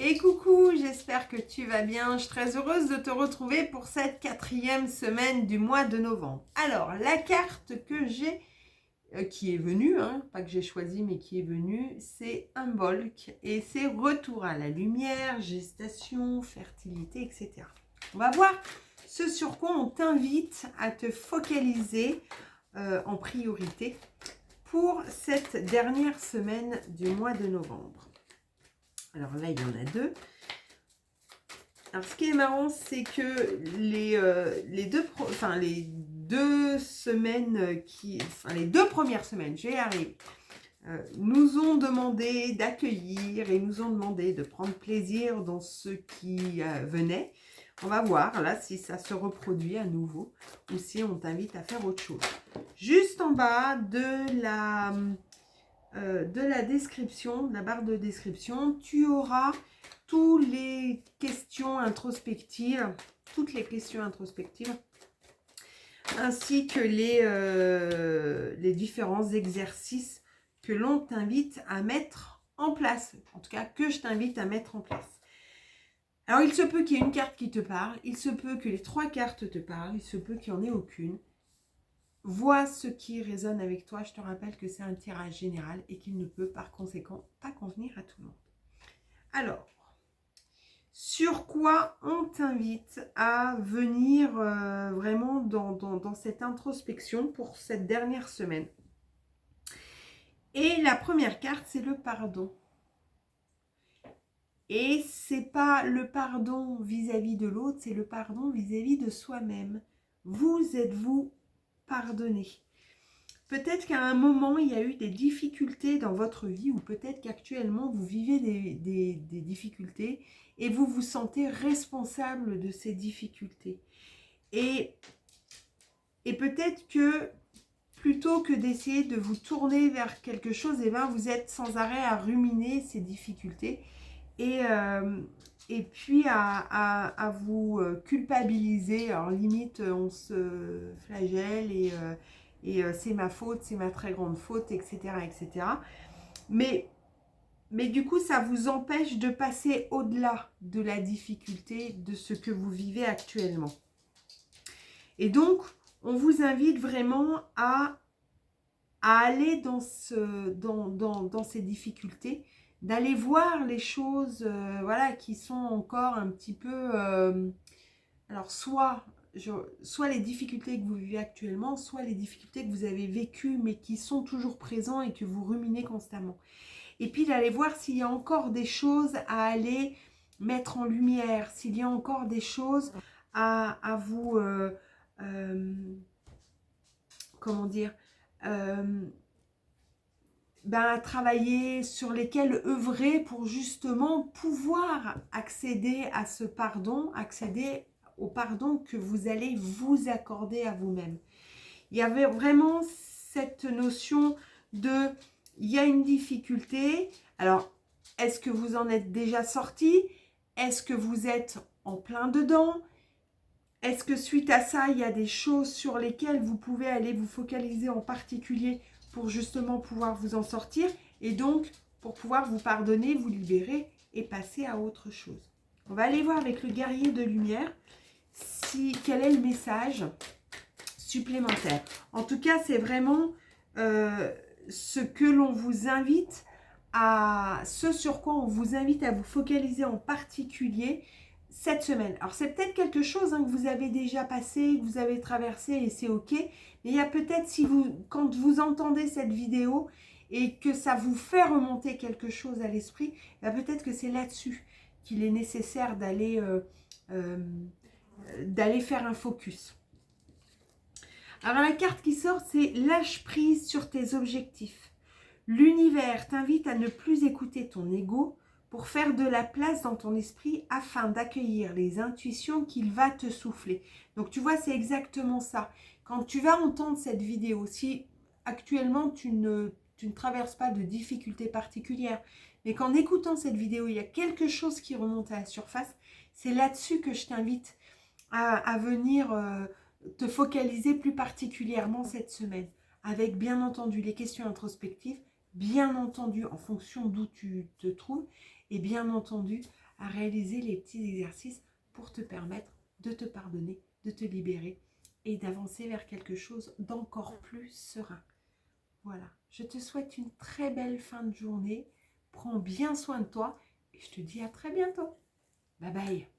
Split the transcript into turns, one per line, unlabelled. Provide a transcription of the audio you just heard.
Et coucou, j'espère que tu vas bien. Je suis très heureuse de te retrouver pour cette 4e semaine du mois de novembre. Alors, la carte que j'ai, qui est venue, hein, pas que j'ai choisi, mais qui est venue, c'est un Bolk et c'est retour à la lumière, gestation, fertilité, etc. On va voir ce sur quoi on t'invite à te focaliser en priorité pour cette dernière semaine du mois de novembre. Alors là, il y en a deux. Alors, ce qui est marrant, c'est que les deux semaines les 2 premières semaines, je vais y arriver, nous ont demandé d'accueillir et nous ont demandé de prendre plaisir dans ce qui venait. On va voir là si ça se reproduit à nouveau ou si on t'invite à faire autre chose. Juste en bas de la description, de la barre de description, tu auras toutes les questions introspectives, ainsi que les différents exercices que l'on t'invite à mettre en place, en tout cas que je t'invite à mettre en place. Alors il se peut qu'il y ait une carte qui te parle, il se peut que les 3 cartes te parlent, il se peut qu'il n'y en ait aucune. Vois ce qui résonne avec toi. Je te rappelle que c'est un tirage général et qu'il ne peut par conséquent pas convenir à tout le monde. Alors, sur quoi on t'invite à venir vraiment dans cette introspection pour cette dernière semaine? Et la première carte, c'est le pardon. Et c'est pas le pardon vis-à-vis de l'autre, c'est le pardon vis-à-vis de soi-même. Vous êtes-vous pardonné? Peut-être qu'à un moment, il y a eu des difficultés dans votre vie ou peut-être qu'actuellement, vous vivez des difficultés et vous vous sentez responsable de ces difficultés. Et peut-être que plutôt que d'essayer de vous tourner vers quelque chose, eh ben, vous êtes sans arrêt à ruminer ces difficultés et puis à vous culpabiliser. Alors limite, on se flagelle et c'est ma faute, c'est ma très grande faute, etc. etc. Mais du coup, ça vous empêche de passer au-delà de la difficulté de ce que vous vivez actuellement. Et donc, on vous invite vraiment à aller dans ces difficultés, d'aller voir les choses qui sont encore un petit peu... alors, soit les difficultés que vous vivez actuellement, soit les difficultés que vous avez vécues, mais qui sont toujours présentes et que vous ruminez constamment. Et puis d'aller voir s'il y a encore des choses à aller mettre en lumière, s'il y a encore des choses à vous... comment dire à travailler, sur lesquels œuvrer pour justement pouvoir accéder à ce pardon, accéder au pardon que vous allez vous accorder à vous-même. Il y avait vraiment cette notion de, il y a une difficulté, alors est-ce que vous en êtes déjà sorti? Est-ce que vous êtes en plein dedans? Est-ce que suite à ça, il y a des choses sur lesquelles vous pouvez aller vous focaliser en particulier pour justement pouvoir vous en sortir et donc pour pouvoir vous pardonner, vous libérer et passer à autre chose? On va aller voir avec le guerrier de lumière quel est le message supplémentaire. En tout cas, c'est vraiment ce que l'on vous invite ce sur quoi on vous invite à vous focaliser en particulier cette semaine. Alors c'est peut-être quelque chose que vous avez déjà passé, que vous avez traversé et c'est ok. Mais il y a peut-être quand vous entendez cette vidéo et que ça vous fait remonter quelque chose à l'esprit, peut-être que c'est là-dessus qu'il est nécessaire d'aller faire un focus. Alors la carte qui sort, c'est lâche prise sur tes objectifs. L'univers t'invite à ne plus écouter ton ego pour faire de la place dans ton esprit afin d'accueillir les intuitions qu'il va te souffler. Donc tu vois, c'est exactement ça. Quand tu vas entendre cette vidéo, si actuellement tu ne traverses pas de difficultés particulières, mais qu'en écoutant cette vidéo, il y a quelque chose qui remonte à la surface, c'est là-dessus que je t'invite à venir te focaliser plus particulièrement cette semaine, avec bien entendu les questions introspectives, bien entendu en fonction d'où tu te trouves, et bien entendu à réaliser les petits exercices pour te permettre de te pardonner, de te libérer et d'avancer vers quelque chose d'encore plus serein. Voilà, je te souhaite une très belle fin de journée. Prends bien soin de toi et je te dis à très bientôt. Bye bye.